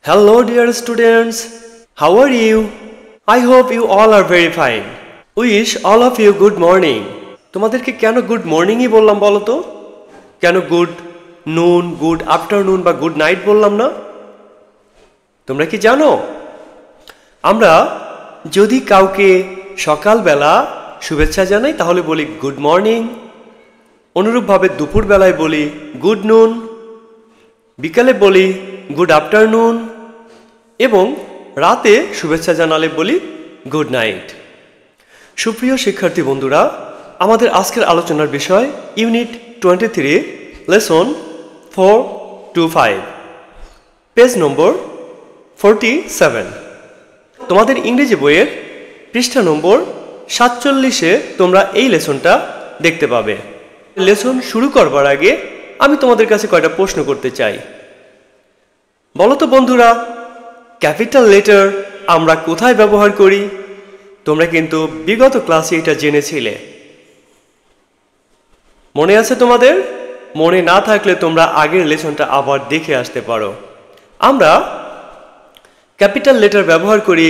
Hello dear students, how are you? I hope you all are very fine. Wish all of you good morning. তোমাদেরকে কেন good মর্নিংই বললাম বলো তো? কেন good নুন, গুড আফটারনুন বা গুড নাইট বললাম না? তোমরা কি জানো? আমরা যদি কাউকে সকালবেলা শুভেচ্ছা জানাই তাহলে বলি গুড মর্নিং, অনুরূপভাবে দুপুরবেলায় বলি গুড নুন, বিকালে বলি গুড আফটারনুন এবং রাতে শুভেচ্ছা জানালে বলি গুড নাইট। সুপ্রিয় শিক্ষার্থী বন্ধুরা, আমাদের আজকের আলোচনার বিষয় ইউনিট 23 লেসন 4-5 পেজ নম্বর 47। তোমাদের ইংরেজি বইয়ের পৃষ্ঠা নম্বর 47-এ তোমরা এই লেসনটা দেখতে পাবে। লেসন শুরু করবার আগে আমি তোমাদের কাছে কয়টা প্রশ্ন করতে চাই। বলো তো বন্ধুরা, ক্যাপিটাল লেটার আমরা কোথায় ব্যবহার করি? তোমরা কিন্তু বিগত ক্লাসে এটা জেনেছিলে, মনে আছে তোমাদের? মনে না থাকলে তোমরা আগের লেসনটা আবার দেখে আসতে পারো। আমরা ক্যাপিটাল লেটার ব্যবহার করি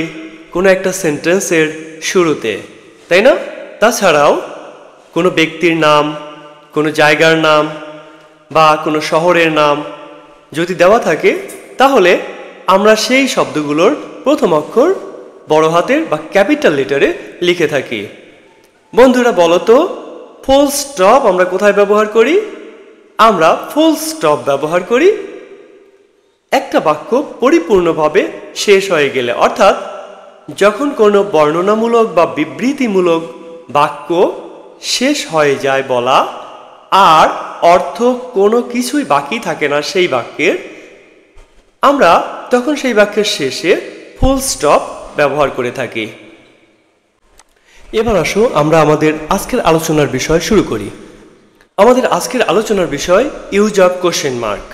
কোনো একটা সেন্টেন্সের শুরুতে, তাই না? তাছাড়াও কোনো ব্যক্তির নাম, কোনো জায়গার নাম বা কোনো শহরের নাম যদি দেওয়া থাকে তাহলে আমরা সেই শব্দগুলোর প্রথম অক্ষর বড় হাতের বা ক্যাপিটাল লেটারে লিখে থাকি। বন্ধুরা বলো তো, ফুল স্টপ আমরা কোথায় ব্যবহার করি? আমরা ফুল স্টপ ব্যবহার করি একটা বাক্য পরিপূর্ণভাবে শেষ হয়ে গেলে, অর্থাৎ যখন কোনো বর্ণনামূলক বা বিবৃতিমূলক বাক্য শেষ হয়ে যায় বলা আর অর্থ কোনো কিছুই বাকি থাকে না সেই বাক্যের, আমরা তখন সেই বাক্যের শেষে ফুল স্টপ ব্যবহার করে থাকি। এবার আসো আমরা আমাদের আজকের আলোচনার বিষয় শুরু করি। আমাদের আজকের আলোচনার বিষয় ইউজ অফ কোশ্চেন মার্ক।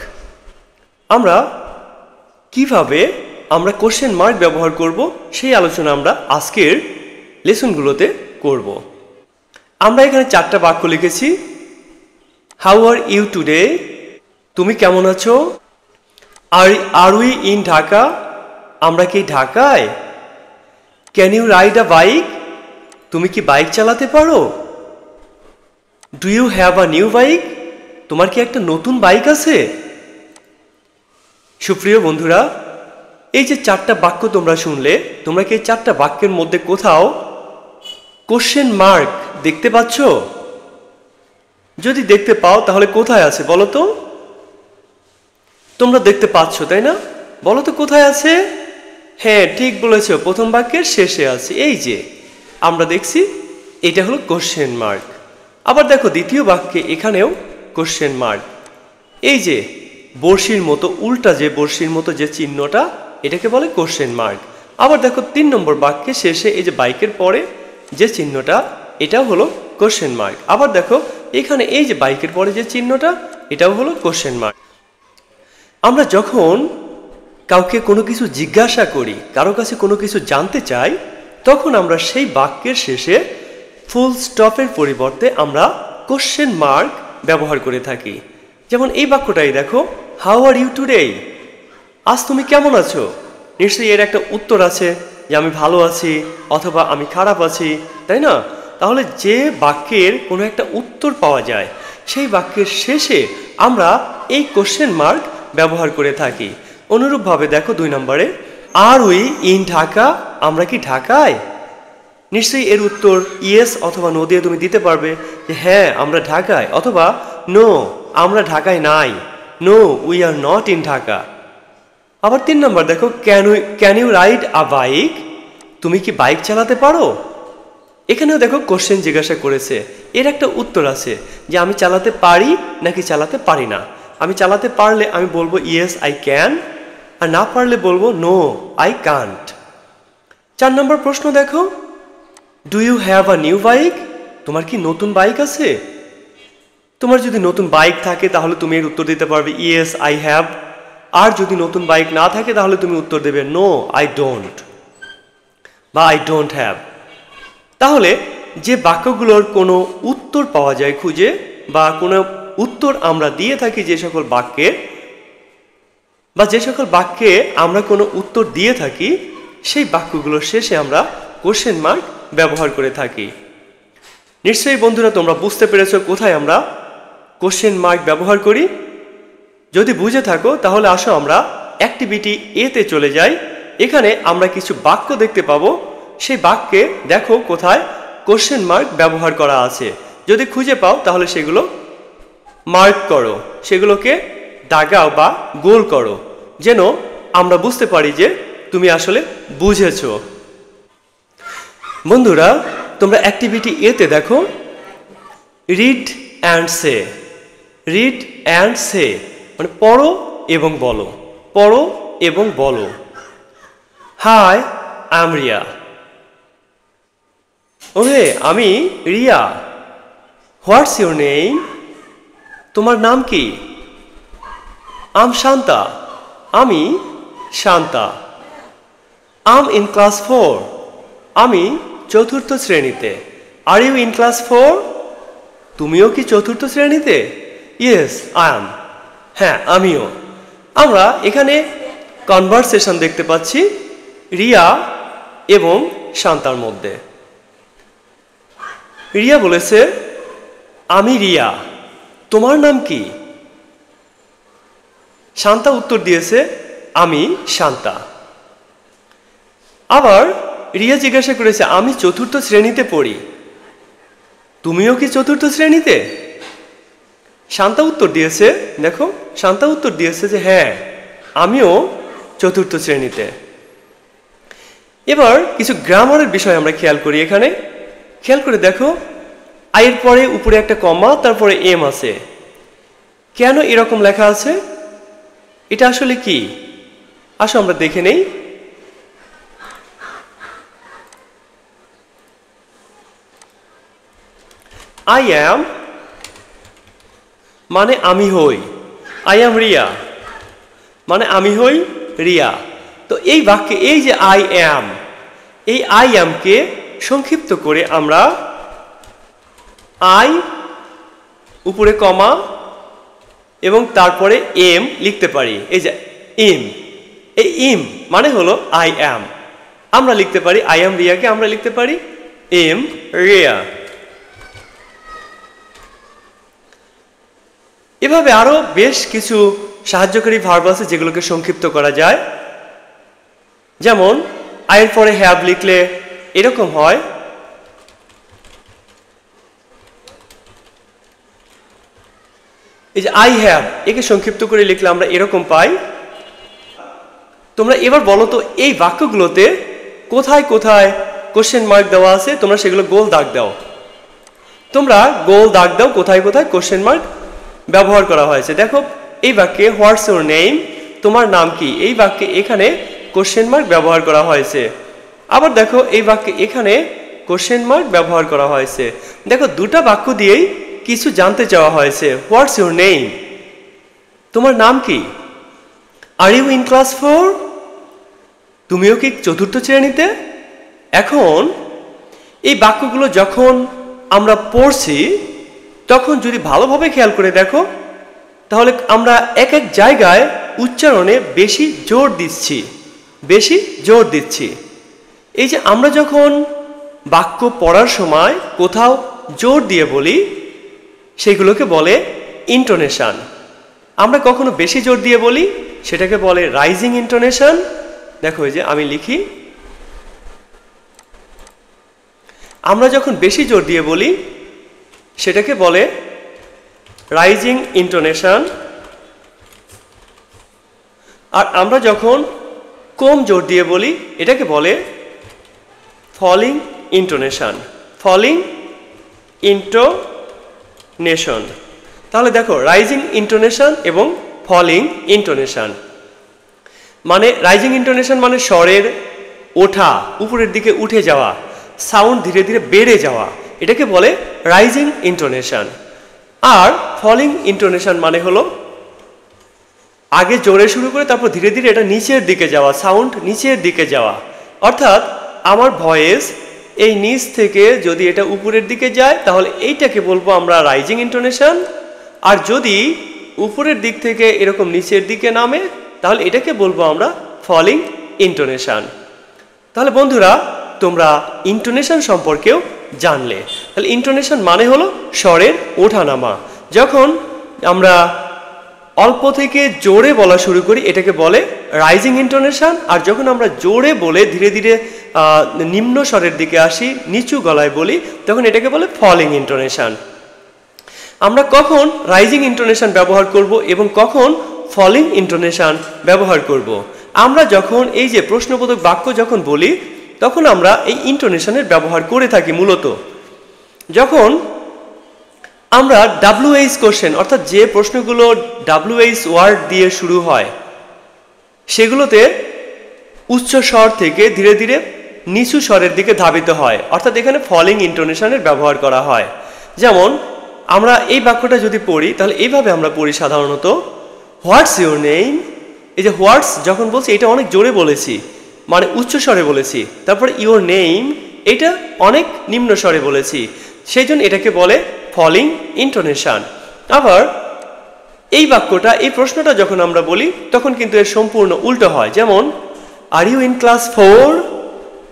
আমরা কিভাবে আমরা কোশ্চেন মার্ক ব্যবহার করব সেই আলোচনা আমরা আজকের লেসনগুলোতে করব। আমরা এখানে 4টা বাক্য লিখেছি। How are you today? তুমি কেমন আছো? Are we in Dhaka? আমরা কি ঢাকায়? Can you ride a bike? তুমি কি বাইক চালাতে পারো? Do you have a new bike? তোমার কি একটা নতুন বাইক আছে? সুপ্রিয় বন্ধুরা, এই যে 4টা বাক্য তোমরা শুনলে, তোমরা কি এই 4টা বাক্যের মধ্যে কোথাও কোশ্চেন মার্ক দেখতে পাচ্ছ? যদি দেখতে পাও তাহলে কোথায় আছে বলো তো? তোমরা দেখতে পাচ্ছ তাই না? বলো তো কোথায় আছে? হ্যাঁ, ঠিক বলেছ, প্রথম বাক্যের শেষে আছে। এই যে আমরা দেখছি এটা হলো কোশ্চেন মার্ক। আবার দেখো দ্বিতীয় বাক্যে এখানেও কোশ্চেন মার্ক। এই যে বড়শির মতো উল্টা যে বড়শির মতো যে চিহ্নটা, এটাকে বলে কোশ্চেন মার্ক। আবার দেখো 3 নম্বর বাক্যে শেষে এই যে বাইকের পরে যে চিহ্নটা, এটাও হলো কোশ্চেন মার্ক। আবার দেখো এখানে এই যে বাইকের পরে যে চিহ্নটা, এটাও হলো কোশ্চেন মার্ক। আমরা যখন কাউকে কোনো কিছু জিজ্ঞাসা করি, কারো কাছে কোনো কিছু জানতে চাই, তখন আমরা সেই বাক্যের শেষে ফুল স্টপের পরিবর্তে আমরা কোশ্চেন মার্ক ব্যবহার করে থাকি। যেমন এই বাক্যটাই দেখো, হাউ আর ইউ টুডে? আজ তুমি কেমন আছো? নিশ্চয়ই এর একটা উত্তর আছে যে আমি ভালো আছি অথবা আমি খারাপ আছি, তাই না? তাহলে যে বাক্যের কোনো একটা উত্তর পাওয়া যায় সেই বাক্যের শেষে আমরা এই কোশ্চেন মার্ক ব্যবহার করে থাকি। অনুরূপভাবে দেখো 2 নম্বরে, আর উই ইন ঢাকা? আমরা কি ঢাকায়? নিশ্চয়ই এর উত্তর ইয়েস অথবা নো দিয়ে তুমি দিতে পারবে যে হ্যাঁ আমরা ঢাকায়, অথবা নো আমরা ঢাকায় নাই, no we are not in Dhaka. আবার 3 নম্বর দেখো, can you ride a bike? তুমি কি বাইক চালাতে পারো? এখানেও দেখো কোশ্চেন জিজ্ঞাসা করেছে, এর একটা উত্তর আছে যে আমি চালাতে পারি নাকি চালাতে পারি না। আমি চালাতে পারলে আমি বলবো ইয়েস আই ক্যান, আর না পারলে বলবো নো আই কান্ট। 4 নম্বর প্রশ্ন দেখো, do you have a new bike? তোমার কি নতুন বাইক আছে? তোমার যদি নতুন বাইক থাকে তাহলে তুমি এর উত্তর দিতে পারবে ইয়েস আই হ্যাভ, আর যদি নতুন বাইক না থাকে তাহলে তুমি উত্তর দেবে নো আই ডোন্ট বা আই ডোন্ট হ্যাভ। তাহলে যে বাক্যগুলোর কোনো উত্তর পাওয়া যায় খুঁজে, বা কোনো উত্তর আমরা দিয়ে থাকি যে সকল বাক্যে, বা যে সকল বাক্যে আমরা কোনো উত্তর দিয়ে থাকি সেই বাক্যগুলোর শেষে আমরা কোশ্চেন মার্ক ব্যবহার করে থাকি। নিশ্চয়ই বন্ধুরা তোমরা বুঝতে পেরেছো কোথায় আমরা কোশ্চেন মার্ক ব্যবহার করি। যদি বুঝে থাকো তাহলে আসো আমরা অ্যাক্টিভিটি এ তে চলে যাই। এখানে আমরা কিছু বাক্য দেখতে পাবো, সেই বাক্যে দেখো কোথায় কোশ্চেন মার্ক ব্যবহার করা আছে। যদি খুঁজে পাও তাহলে সেগুলো মার্ক করো, সেগুলোকে দাগাও বা গোল করো, যেন আমরা বুঝতে পারি যে তুমি আসলে বুঝেছো। বন্ধুরা তোমরা অ্যাক্টিভিটি এ তে দেখো read and say. Read and say মানে পড়ো এবং বলো, পড়ো এবং বলো। Hi I am Riya. ওহে আমি রিয়া। What's your name? তোমার নাম কি? আম শান্তা। আমি শান্তা। আম ইন ক্লাস 4। আমি চতুর্থ শ্রেণীতে। Are you in class 4? তুমিও কি চতুর্থ শ্রেণীতে? Yes I am. হ্যাঁ আমিও। আমরা এখানে কনভারসেশন দেখতে পাচ্ছি রিয়া এবং শান্তার মধ্যে। রিয়া বলেছে আমি রিয়া, তোমার নাম কি? শান্তা উত্তর দিয়েছে আমি শান্তা। আবার রিয়া জিজ্ঞাসা করেছে আমি চতুর্থ শ্রেণীতে পড়ি, তুমিও কি চতুর্থ শ্রেণীতে? শান্তা উত্তর দিয়েছে, দেখো শান্তা উত্তর দিয়েছে যে হ্যাঁ আমিও চতুর্থ শ্রেণীতে। এবার কিছু গ্রামারের বিষয় আমরা খেয়াল করি। এখানে খেয়াল করে দেখো আইয়ের পরে উপরে একটা কমা, তারপরে এম আছে। কেন এরকম লেখা আছে? এটা আসলে কি? আসো আমরা দেখে নেই। আই অ্যাম মানে আমি হই। আই অ্যাম রিয়া মানে আমি হই রিয়া। তো এই বাক্যে এই যে আই অ্যাম, এই আই অ্যামকে সংক্ষিপ্ত করে আমরা আই উপরে কমা এবং তারপরে এম লিখতে পারি। এই যে ইম, এই ইম মানে হলো আই অ্যাম। আমরা লিখতে পারি আই অ্যাম রিয়াকে আমরা লিখতে পারি এম রিয়া। এভাবে আরো বেশ কিছু সাহায্যকারী ভার্ব আছে যেগুলোকে সংক্ষিপ্ত করা যায়। যেমন আইয়ের পরে হ্যাভ লিখলে এরকম হয় এই যে আই হ্যাভ, একে সংক্ষিপ্ত করে লিখলে আমরা এরকম পাই। তোমরা এবার বলো তো এই বাক্যগুলোতে কোথায় কোথায় কোশ্চেন মার্ক দেওয়া আছে, তোমরা সেগুলো গোল দাগ দাও। তোমরা গোল দাগ দাও কোথায় কোথায় কোশ্চেন মার্ক ব্যবহার করা হয়েছে। দেখো এই বাক্যে হোয়াটস ইউর নেম, তোমার নাম কি, এই বাক্যে এখানে কোশ্চেন মার্ক ব্যবহার করা হয়েছে। আবার দেখো এই বাক্যে এখানে কোশ্চেন মার্ক ব্যবহার করা হয়েছে। দেখো দুটা বাক্য দিয়েই কিছু জানতে চাওয়া হয়েছে। হোয়াটস ইউর নেম, তোমার নাম কি? Are you in class 4? তুমিও কি চতুর্থ শ্রেণীতে? এখন এই বাক্যগুলো যখন আমরা পড়ছি তখন যদি ভালোভাবে খেয়াল করে দেখো তাহলে আমরা এক এক জায়গায় উচ্চারণে বেশি জোর দিচ্ছি। এই যে আমরা যখন বাক্য পড়ার সময় কোথাও জোর দিয়ে বলি সেগুলোকে বলে ইন্টোনেশন। আমরা কখনো বেশি জোর দিয়ে বলি সেটাকে বলে রাইজিং ইন্টোনেশন। দেখো এই যে আমি লিখি, আমরা যখন বেশি জোর দিয়ে বলি সেটাকে বলে রাইজিং ইন্টোনেশন, আর আমরা যখন কম জোর দিয়ে বলি এটাকে বলে ফলিং ইন্টোনেশন। Falling intonation. তাহলে দেখো রাইজিং ইন্টোনেশন এবং ফলিং ইন্টোনেশন মানে রাইজিং ইন্টোনেশন মানে স্বরের ওঠা, উপরের দিকে উঠে যাওয়া, সাউন্ড ধীরে ধীরে বেড়ে যাওয়া, এটাকে বলে রাইজিং ইন্টোনেশন। আর ফলিং ইন্টোনেশন মানে হলো আগে জোরে শুরু করে তারপর ধীরে ধীরে এটা নিচের দিকে যাওয়া, সাউন্ড নিচের দিকে যাওয়া। অর্থাৎ আমার ভয়েস এই নিচ থেকে যদি এটা উপরের দিকে যায় তাহলে এইটাকে বলবো আমরা রাইজিং ইন্টোনেশন, আর যদি উপরের দিক থেকে এরকম নিচের দিকে নামে তাহলে এটাকে বলবো আমরা ফলিং ইন্টোনেশন। তাহলে বন্ধুরা তোমরা ইন্টোনেশন সম্পর্কেও জানলে। তাহলে ইন্টোনেশন মানে হলো স্বরের ওঠানামা। যখন আমরা অল্প থেকে জোরে বলা শুরু করি এটাকে বলে রাইজিং ইন্টোনেশন, আর যখন আমরা জোরে বলে ধীরে ধীরে নিম্ন স্বরের দিকে আসি, নিচু গলায় বলি, তখন এটাকে বলে ফলিং ইন্টোনেশন। আমরা কখন রাইজিং ইন্টোনেশন ব্যবহার করব এবং কখন ফলিং ইন্টোনেশন ব্যবহার করব? আমরা যখন এই যে প্রশ্নবোধক বাক্য যখন বলি তখন আমরা এই ইন্টোনেশনের ব্যবহার করে থাকি। মূলত যখন আমরা WH কোশ্চেন অর্থাৎ যে প্রশ্নগুলো WH ওয়ার্ড দিয়ে শুরু হয় সেগুলোতে উচ্চ স্বর থেকে ধীরে ধীরে নিচু স্বরের দিকে ধাবিত হয়, অর্থাৎ এখানে ফলিং ইন্টোনেশনের ব্যবহার করা হয়। যেমন আমরা এই বাক্যটা যদি পড়ি তাহলে এইভাবে আমরা পড়ি সাধারণত, হোয়াটস ইউর নেম। এই যে হোয়াটস যখন বলছি এটা অনেক জোরে বলেছি, মানে উচ্চ স্বরে বলেছি। তারপরে ইউর নেম এটা অনেক নিম্ন স্বরে বলেছি, সেই জন্য এটাকে বলে ফলিং ইন্টোনেশন। আবার এই বাক্যটা এই প্রশ্নটা যখন আমরা বলি তখন কিন্তু এর সম্পূর্ণ উল্টো হয়। যেমন are you in class 4,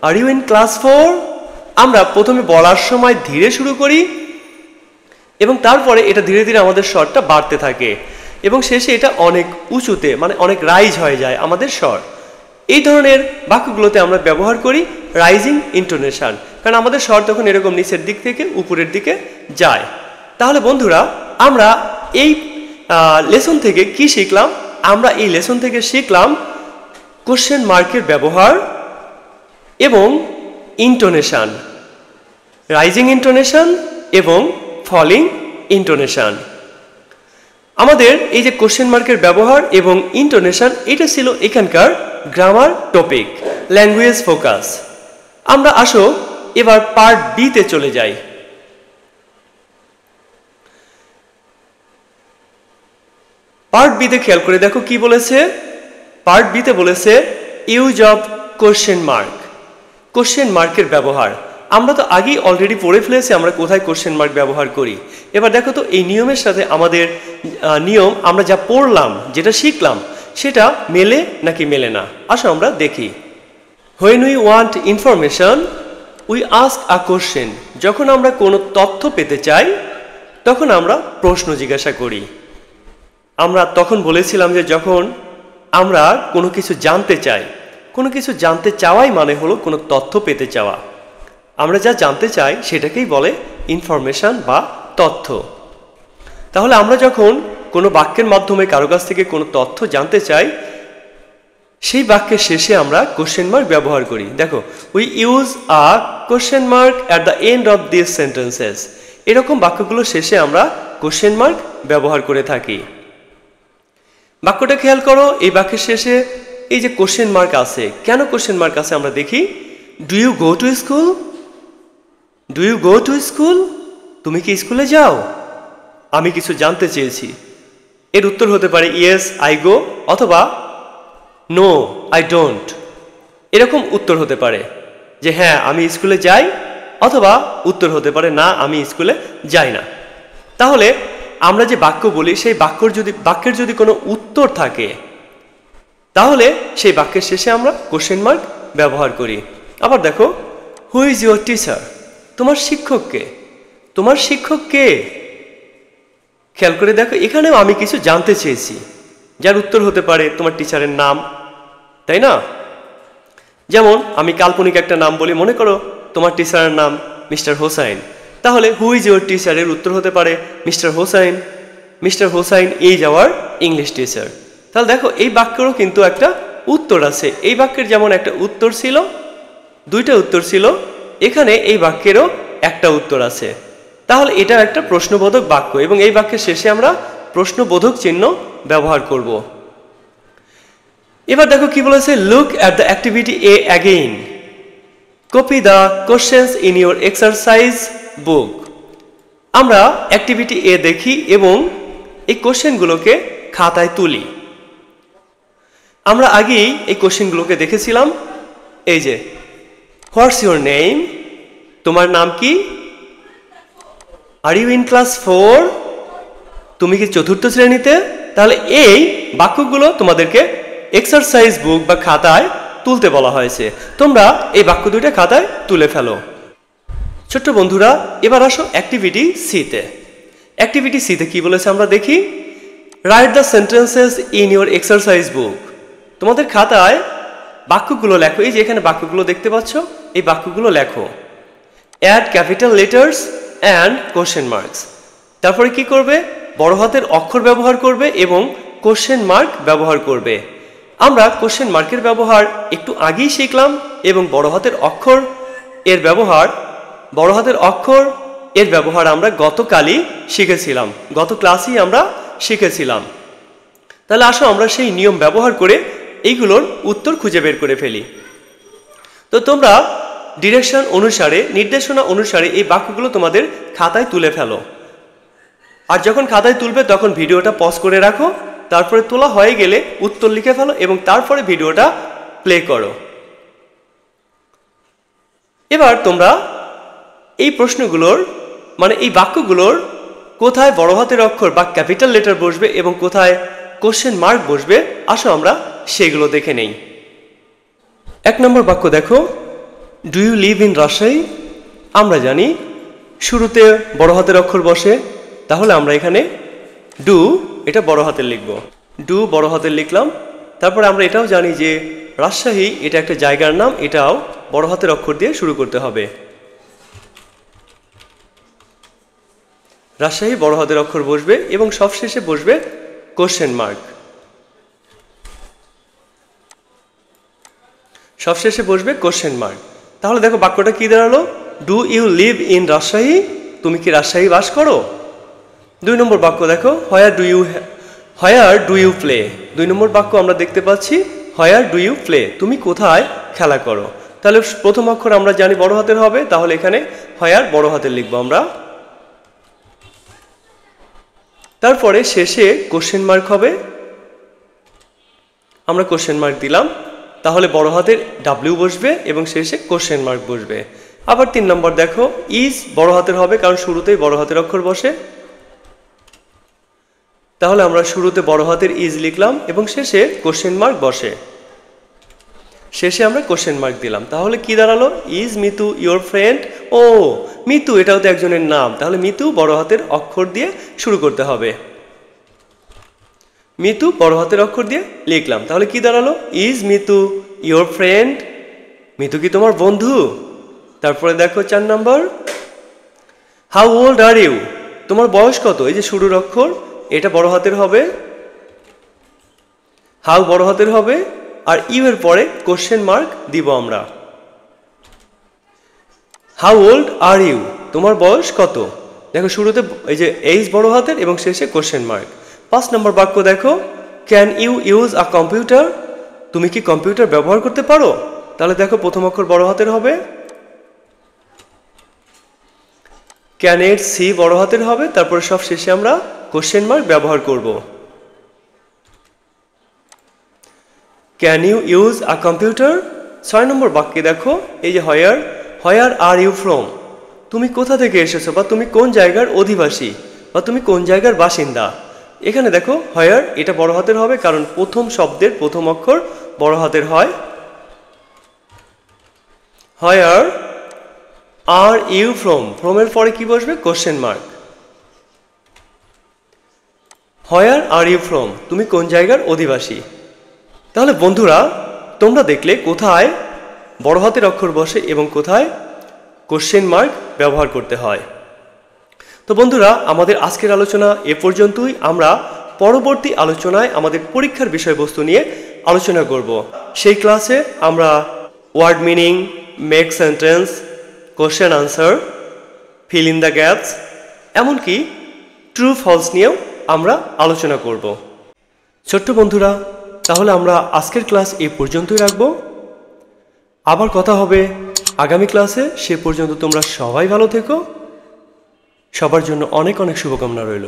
are you in class 4। আমরা প্রথমে বলার সময় ধীরে শুরু করি এবং তারপরে এটা ধীরে ধীরে আমাদের স্বরটা বাড়তে থাকে এবং শেষে এটা অনেক উঁচুতে মানে অনেক রাইজ হয়ে যায় আমাদের স্বর। এই ধরনের বাক্যগুলোতে আমরা ব্যবহার করি রাইজিং ইন্টোনেশন, কারণ আমাদের স্বর তখন এরকম নিচের দিক থেকে উপরের দিকে যায়। তাহলে বন্ধুরা আমরা এই লেসন থেকে কি শিখলাম? আমরা এই লেসন থেকে শিখলাম কোশ্চেন মার্কের ব্যবহার এবং ইন্টোনেশন, রাইজিং ইন্টোনেশন এবং ফলিং ইন্টোনেশন। আমাদের এই যে কোশ্চেন মার্কের ব্যবহার এবং ইন্টোনেশন এটা ছিল এখানকার গ্রামার টপিক, ল্যাঙ্গুয়েজ ফোকাস। আমরা আসো এবার পার্ট বি তে চলে যাই। পার্ট বি তে খেয়াল করে দেখো কি বলেছে। পার্ট বি তে বলেছে use of question mark, question মার্কের ব্যবহার। আমরা তো আগেই অলরেডি পড়ে ফেলেছি আমরা কোথায় কোশ্চেন মার্ক ব্যবহার করি। এবার দেখো তো এই নিয়মের সাথে আমাদের নিয়ম আমরা যা পড়লাম যেটা শিখলাম সেটা মেলে নাকি মেলে না। আসো আমরা দেখি। When we want information we ask a question. যখন আমরা কোনো তথ্য পেতে চাই তখন আমরা প্রশ্ন জিজ্ঞাসা করি। আমরা তখন বলেছিলাম যে যখন আমরা কোনো কিছু জানতে চাই, কোনো কিছু জানতে চাওয়াই মানে হলো কোনো তথ্য পেতে চাওয়া। আমরা যা জানতে চাই সেটাকেই বলে ইনফরমেশন বা তথ্য। তাহলে আমরা যখন কোনো বাক্যের মাধ্যমে কারো কাছ থেকে কোনো তথ্য জানতে চাই সেই বাক্যের শেষে আমরা কোশ্চেন মার্ক ব্যবহার করি। দেখো we use a question mark at the end of this sentences. এরকম বাক্যগুলো শেষে আমরা কোশ্চেন মার্ক ব্যবহার করে থাকি। বাক্যটা খেয়াল করো, এই বাক্যের শেষে এই যে কোশ্চেন মার্ক আছে, কেন কোশ্চেন মার্ক আছে আমরা দেখি। Do you go to school, do you go to school. তুমি কি স্কুলে যাও? আমি কিছু জানতে চেয়েছি। এর উত্তর হতে পারে ইয়েস আই গো অথবা নো আই ডোন্ট। এরকম উত্তর হতে পারে যে হ্যাঁ আমি স্কুলে যাই, অথবা উত্তর হতে পারে না আমি স্কুলে যাই না। তাহলে আমরা যে বাক্য বলি সেই বাক্যের যদি কোনো উত্তর থাকে তাহলে সেই বাক্যের শেষে আমরা কোশ্চেন মার্ক ব্যবহার করি। আবার দেখো হু ইজ ইউর টিচার। তোমার শিক্ষক কে? তোমার শিক্ষক কে? খেয়াল করে দেখো এখানেও আমি কিছু জানতে চেয়েছি, যার উত্তর হতে পারে তোমার টিচারের নাম, তাই না? যেমন আমি কাল্পনিক একটা নাম বলি, মনে করো তোমার টিচারের নাম মিস্টার হোসাইন, তাহলে হু ইজ ইউর টিচার এর উত্তর হতে পারে mister Hossain. Mister Hossain is our English teacher. তাহলে দেখো এই বাক্যেরও কিন্তু একটা উত্তর আছে। এই বাক্যের যেমন একটা উত্তর ছিল, দুইটা উত্তর ছিল, এখানে এই বাক্যেরও একটা উত্তর আছে। তাহলে এটা একটা প্রশ্নবোধক বাক্য এবং এই বাক্যের শেষে আমরা প্রশ্নবোধক চিহ্ন ব্যবহার করব। এবার দেখো কি বলেছে, look at the activity A again, copy the questions in your exercise বুক। আমরা অ্যাক্টিভিটি এ দেখি এবং এই কোশ্চেনগুলোকে খাতায় তুলি। আমরা আগেই এই কোশ্চেনগুলোকে দেখেছিলাম। এই যে হোয়াটস ইউর নেম, তোমার নাম কি? আর ইউ ইন ক্লাস 4, তুমি কি চতুর্থ শ্রেণীতে? তাহলে এই বাক্যগুলো তোমাদেরকে এক্সারসাইজ বুক বা খাতায় তুলতে বলা হয়েছে। তোমরা এই বাক্য দুইটা খাতায় তুলে ফেলো। ছোট্ট বন্ধুরা, এবার আসো অ্যাক্টিভিটি সিতে। অ্যাক্টিভিটি সিতে কি বলেছে আমরা দেখি। Write the sentences in your exercise বুক। তোমাদের খাতায় বাক্যগুলো লেখো। এই যে এখানে বাক্যগুলো দেখতে পাচ্ছ, এই বাক্যগুলো লেখো। Add capital letters and question marks. তারপরে কি করবে, বড় হাতের অক্ষর ব্যবহার করবে এবং কোশ্চেন মার্ক ব্যবহার করবে। আমরা কোশ্চেন মার্কের ব্যবহার একটু আগেই শিখলাম এবং বড় হাতের অক্ষর এর ব্যবহার আমরা গতকালই শিখেছিলাম, গত ক্লাসেই আমরা শিখেছিলাম। তাহলে আসো আমরা সেই নিয়ম ব্যবহার করে এইগুলোর উত্তর খুঁজে বের করে ফেলি। তো তোমরা নির্দেশনা অনুসারে এই বাক্যগুলো তোমাদের খাতায় তুলে ফেলো। আর যখন খাতায় তুলবে তখন ভিডিওটা পজ করে রাখো, তারপরে তোলা হয়ে গেলে উত্তর লিখে ফেলো এবং তারপরে ভিডিওটা প্লে করো। এবার তোমরা এই প্রশ্নগুলোর এই বাক্যগুলোর কোথায় বড় হাতের অক্ষর বা ক্যাপিটাল লেটার বসবে এবং কোথায় কোশ্চেন মার্ক বসবে, আসো আমরা সেগুলো দেখে নেই। 1 নম্বর বাক্য দেখো, do you live in Rajshahi. আমরা জানি শুরুতে বড় হাতের অক্ষর বসে, তাহলে আমরা এখানে ডু এটা বড় হাতের লিখব। ডু বড় হাতের লিখলাম। তারপরে আমরা এটাও জানি যে রাজশাহী এটা একটা জায়গার নাম, এটাও বড় হাতের অক্ষর দিয়ে শুরু করতে হবে। রাজশাহী বড় হাতের অক্ষর বসবে এবং সবশেষে বসবে কোশ্চেন মার্ক। সবশেষে বসবে কোশ্চেন মার্ক। তাহলে দেখো বাক্যটা কি দাঁড়ালো, do you live in Rajshahi. তুমি কি রাজশাহী বাস করো। 2 নম্বর বাক্য দেখো, হোয়ার ডু ইউ প্লে। 2 নম্বর বাক্য আমরা দেখতে পাচ্ছি হোয়ার ডু ইউ প্লে, তুমি কোথায় খেলা করো। তাহলে প্রথম অক্ষর আমরা জানি বড় হাতের হবে, তাহলে এখানে হোয়ার বড় হাতের লিখবো আমরা। তারপরে শেষে কোশ্চেন মার্ক হবে, আমরা কোশ্চেন মার্ক দিলাম। তাহলে বড় হাতের ডাব্লিউ বসবে এবং শেষে কোশ্চেন মার্ক বসবে। আবার 3 নম্বর দেখো, ইজ বড় হাতের হবে কারণ শুরুতেই বড় হাতের অক্ষর বসে। তাহলে আমরা শুরুতে বড় হাতের ইজ লিখলাম এবং শেষে কোশ্চেন মার্ক বসে। শেষে আমরা কোশ্চেন মার্ক দিলাম। তাহলে কি দাঁড়ালো, ইজ মিতু ইয়োর ফ্রেন্ড। ও মিতু এটাও তো একজনের নাম, তাহলে মিতু বড় হাতের অক্ষর দিয়ে শুরু করতে হবে। মিতু বড় হাতের অক্ষর দিয়ে লিখলাম। তাহলে কি দাঁড়ালো, is Mitu your friend. Mitu কি তোমার বন্ধু। তারপরে দেখো 4 নম্বর, হাউ ওল্ড আর ইউ। তোমার বয়স কত। এই যে শুরুর অক্ষর এটা বড় হাতের হবে, হাউ বড় হাতের হবে আর ইউ এর পরে কোশ্চেন মার্ক দিব আমরা। হাউ ওল্ড আর ইউ, তোমার বয়স কত। দেখো শুরুতে এই যে এইজ বড় হাতের এবং শেষে কোশ্চেন মার্ক। 5 নম্বর বাক্য দেখো, can you use a computer. তুমি কি কম্পিউটার ব্যবহার করতে পারো। তাহলে দেখো প্রথম অক্ষর বড় হাতের হবে, ক্যান এর সি বড় হাতের হবে, তারপরে সব শেষে আমরা কোশ্চেন মার্ক ব্যবহার করব। Can you use a computer. 6 number বাক্যে দেখো, এই যে হোয়ার আর ইউ ফ্রম। তুমি কোথা থেকে এসেছো বা তুমি কোন জায়গার অধিবাসী বা তুমি কোন জায়গার বাসিন্দা। এখানে দেখো হোয়ার এটা বড় হাতের হবে কারণ প্রথম শব্দের প্রথম অক্ষর বড় হাতের হয়। হোয়ার আর ইউ ফ্রম, ফ্রমের পরে কি বসবে question mark. Where are you from, তুমি কোন জায়গার অধিবাসী। তাহলে বন্ধুরা তোমরা দেখলে কোথায় বড় হাতের অক্ষর বসে এবং কোথায় কোশ্চেন মার্ক ব্যবহার করতে হয়। তো বন্ধুরা আমাদের আজকের আলোচনা এ পর্যন্তই। আমরা পরবর্তী আলোচনায় আমাদের পরীক্ষার বিষয়বস্তু নিয়ে আলোচনা করব। সেই ক্লাসে আমরা word meaning, make sentence, question answer, fill in the gaps, এমনকি ট্রু ফলস নিয়েও আমরা আলোচনা করব। ছোট্ট বন্ধুরা তাহলে আমরা আজকের ক্লাস এই পর্যন্তই রাখব। আবার কথা হবে আগামী ক্লাসে। সে পর্যন্ত তোমরা সবাই ভালো থেকো। সবার জন্য অনেক অনেক শুভকামনা রইল।